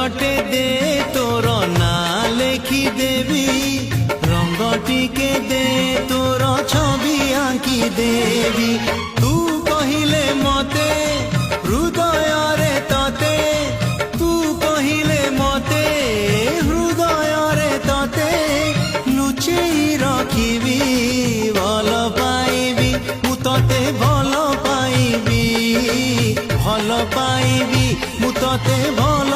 କାଗଜଟେ ଦେ ତୋର ନାଁ ଲେଖି ଦେବି, ରଙ୍ଗ ଟିକେ ଦେ ତୋର ଛବି ଆଙ୍କି ଦେବି। ତୁ କହିଲେ ମତେ ହୃଦୟରେ ତତେ, ତୁ କହିଲେ ମତେ ହୃଦୟରେ ତତେ ଲୁଚେଇ ରଖିବି। ଭଲ ପାଇବି ମୁଁ ତତେ, ଭଲ ପାଇବି, ଭଲ ପାଇବି ମୁଁ ତତେ, ଭଲ